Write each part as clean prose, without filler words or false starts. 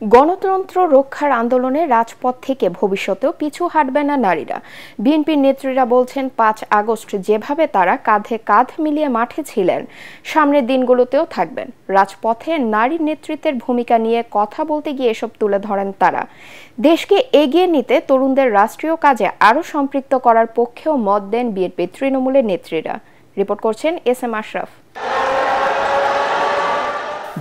গণতন্ত্র রক্ষার আন্দোলনে রাজপথ থেকে ভবিষ্যতেও পিছু হাঁটবে না নারীরা। বিএনপির নেত্রীরা বলছেন ৫ আগস্ট যেভাবে তারা কাঁধে কাঁধ মিলিয়ে মাঠে ছিলেন, সামনের দিনগুলোতেও থাকবেন। রাজপথে নারীর নেতৃত্বের ভূমিকা নিয়ে কথা বলতে গিয়ে এসব তুলে ধরেন তারা। দেশকে এগিয়ে নিতে তরুণদের রাষ্ট্রীয় কাজে আরও সম্পৃক্ত করার পক্ষেও মত দেন বিএনপি তৃণমূলের নেত্রীরা। রিপোর্ট করছেন SM আশরাফ।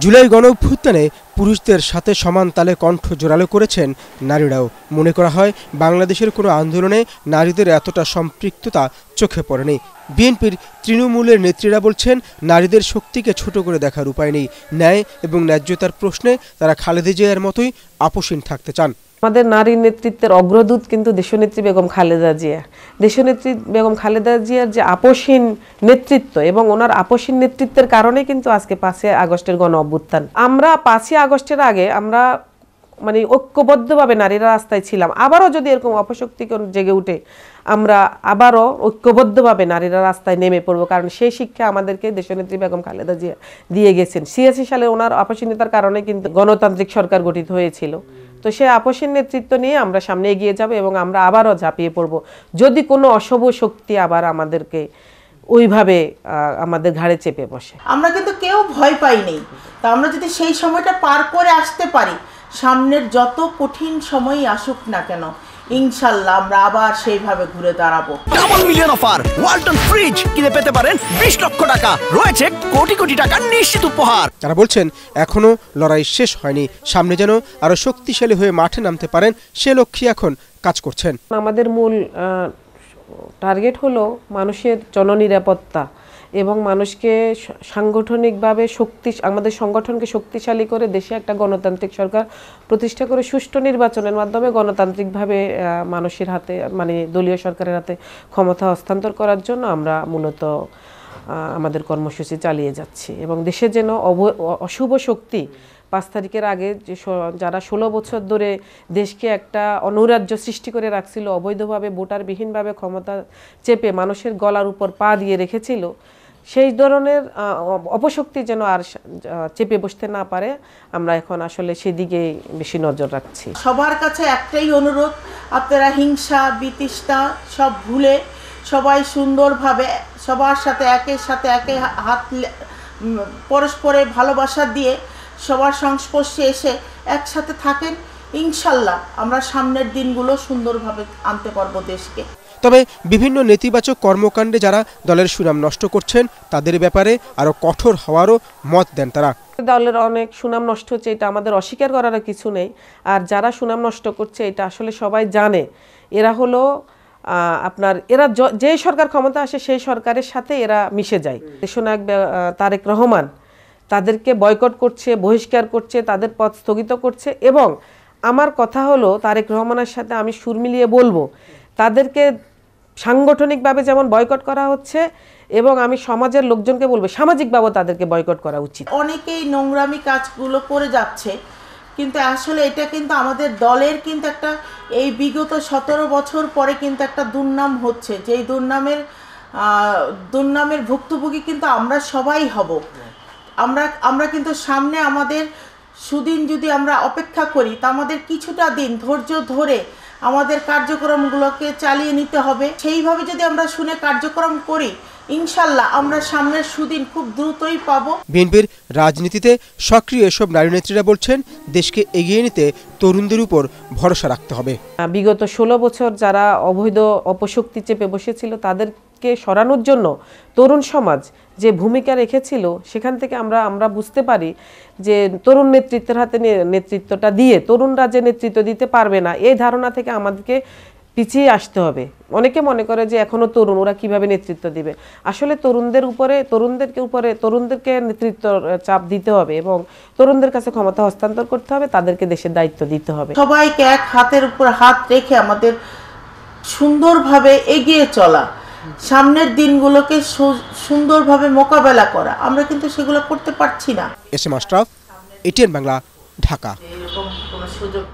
জুলাই গণঅভ্যুত্থানে পুরুষদের সাথে সমান তালে কণ্ঠ জোরালো করেছেন নারীরাও। মনে করা হয় বাংলাদেশের কোনো আন্দোলনে নারীদের এতটা সম্পৃক্ততা চোখে পড়েনি। বিএনপির তৃণমূলের নেত্রীরা বলছেন নারীদের শক্তিকে ছোট করে দেখার উপায় নেই। ন্যায় এবং ন্যায্যতার প্রশ্নে তারা খালেদা জিয়ার মতোই আপোষহীন থাকতে চান। আমাদের নারী নেতৃত্বের অগ্রদূত কিন্তু দেশনেত্রী বেগম খালেদা জিয়া। দেশনেত্রী বেগম খালেদা জিয়ার যে আপোষহীন নেতৃত্ব এবং ওনার আপোষহীন নেতৃত্বের কারণে কিন্তু আজকে ৫ই আগস্টের গণ অভ্যুত্থান। আমরা ৫ই আগস্টের আগে আমরা ঐক্যবদ্ধভাবে নারীরা রাস্তায় ছিলাম। আবারও যদি এরকম অপশক্তি জেগে উঠে আমরা আবারও ঐক্যবদ্ধভাবে নারীরা রাস্তায় নেমে পড়বো, কারণ সেই শিক্ষা আমাদেরকে দেশনেত্রী বেগম খালেদা জিয়া দিয়ে গেছেন। ৮৬ সালে ওনার আপোষহীনতার কারণে কিন্তু গণতান্ত্রিক সরকার গঠিত হয়েছিল। তো সে আপোষহীন নেতৃত্ব নিয়ে আমরা সামনে এগিয়ে যাব এবং আমরা আবারও ঝাঁপিয়ে পড়ব যদি কোনো অশুভ শক্তি আবার আমাদেরকে ওইভাবে আমাদের ঘাড়ে চেপে বসে। আমরা কিন্তু কেউ ভয় পাইনি। তা আমরা যদি সেই সময়টা পার করে আসতে পারি, সামনের যত কঠিন সময়ই আসুক না কেন, ইনশাআল্লাহ আমরা আবার সেইভাবে ঘুরে দাঁড়াবো। Double million offer Walton fridge কিনে পেতে পারেন ২০ লক্ষ টাকা, রয়েছে কোটি কোটি টাকার নিশ্চিত উপহার। তারা বলছেন এখনো লড়াই শেষ হয়নি, সামনে যেন আরো শক্তিশালী হয়ে মাঠে নামতে পারেন সে লক্ষ্যে এখন কাজ করছেন। আমাদের মূল টার্গেট হলো মানুষের জননিরাপত্তা এবং মানুষকে সাংগঠনিকভাবে আমাদের সংগঠনকে শক্তিশালী করে দেশে একটা গণতান্ত্রিক সরকার প্রতিষ্ঠা করে সুষ্ঠু নির্বাচনের মাধ্যমে গণতান্ত্রিকভাবে মানুষের হাতে দলীয় সরকারের হাতে ক্ষমতা হস্তান্তর করার জন্য আমরা মূলত আমাদের কর্মসূচি চালিয়ে যাচ্ছি এবং দেশে যেন অশুভ শক্তি ৫ তারিখের আগে যারা ১৬ বছর ধরে দেশকে একটা অনুরাজ্য সৃষ্টি করে রাখছিল, অবৈধভাবে ভোটারবিহীনভাবে ক্ষমতা চেপে মানুষের গলার উপর পা দিয়ে রেখেছিল, সেই ধরনের অপশক্তি যেন আর চেপে বসতে না পারে, আমরা এখন আসলে সেদিকে বেশি নজর রাখছি। সবার কাছে একটাই অনুরোধ, আপনারা হিংসা বিতৃষ্ণা সব ভুলে সবাই সুন্দরভাবে সবার সাথে একের সাথে একে হাত পরস্পরে ভালোবাসা দিয়ে সবার সংস্পর্শে এসে একসাথে থাকেন। ইনশাল্লাহ আমরা সামনের দিনগুলো সুন্দরভাবে আনতে পারবো দেশকে। তবে বিভিন্ন নেতিবাচক কর্মকাণ্ডে যারা দলের সুনাম নষ্ট করছেন তাদের ব্যাপারে আরো কঠোর হওয়ারও মত দেন তারা। দলের অনেক সুনাম নষ্ট হচ্ছে, এটা আমাদের অস্বীকার করার কিছু নেই। আর যারা সুনাম নষ্ট করছে এটা আসলে সবাই জানে, এরা হলো এরা যে সরকার ক্ষমতা আসে সেই সরকারের সাথে এরা মিশে যায়। দেশনায়ক তারেক রহমান তাদেরকে বয়কট করছে, বহিষ্কার করছে, তাদের পদ স্থগিত করছে এবং আমার কথা হলো তারেক রহমানের সাথে আমি সুর মিলিয়ে বলবো তাদেরকে সাংগঠনিকভাবে যেমন বয়কট করা হচ্ছে এবং আমি সমাজের লোকজনকে বলবো সামাজিকভাবে তাদেরকে বয়কট করা উচিত। অনেকেই নোংরামি কাজগুলো করে যাচ্ছে, কিন্তু আসলে এটা কিন্তু আমাদের দলের কিন্তু একটা এই বিগত ১৭ বছর পরে কিন্তু একটা দুর্নাম হচ্ছে, যে এই দুর্নামের ভুক্তভোগী কিন্তু আমরা সবাই হব। আমরা কিন্তু সামনে আমাদের সুদিন যদি আমরা অপেক্ষা করি, তা আমাদের কিছুটা দিন ধৈর্য ধরে আমাদের কার্যক্রমগুলোকে চালিয়ে নিতে হবে। সেইভাবে যদি আমরা শুনে কার্যক্রম করি, ইনশাল্লাহ আমরা সামনের সুদিন খুব দ্রুতই পাবো। বিএনপির রাজনীতিতে সক্রিয় এসব নারী নেত্রীরা বলছেন দেশকে এগিয়ে নিতে তরুণদের উপর ভরসা রাখতে হবে। বিগত ১৬ বছর যারা অবৈধ অপশক্তি চেপে বসেছিল তাদেরকে সরানোর জন্য তরুণ সমাজ যে ভূমিকা রেখেছিল, সেখান থেকে আমরা বুঝতে পারি যে তরুণ নেতৃত্বের হাতে নেতৃত্বটা দিয়ে তরুণরা যে নেতৃত্ব দিতে পারবে না, এই ধারণা থেকে আমাদেরকে পিছিয়ে আসতে হবে। অনেকে মনে করে যে এখনো তরুণ, ওরা কিভাবে নেতৃত্ব দিবে। আসলে তরুণদেরকে নেতৃত্ব চাপ দিতে হবে এবং তরুণদের কাছে ক্ষমতা হস্তান্তর করতে হবে, তাদেরকে দেশের দায়িত্ব দিতে হবে। সবাইকে এক হাতের উপর হাত রেখে আমাদের সুন্দরভাবে এগিয়ে চলা, সামনের দিনগুলোকে সুন্দরভাবে মোকাবেলা করা, আমরা কিন্তু সেগুলো করতে পারছি না। SM Ashraf, ATN Bangla, Dhaka. এরকম কোনো সুযোগ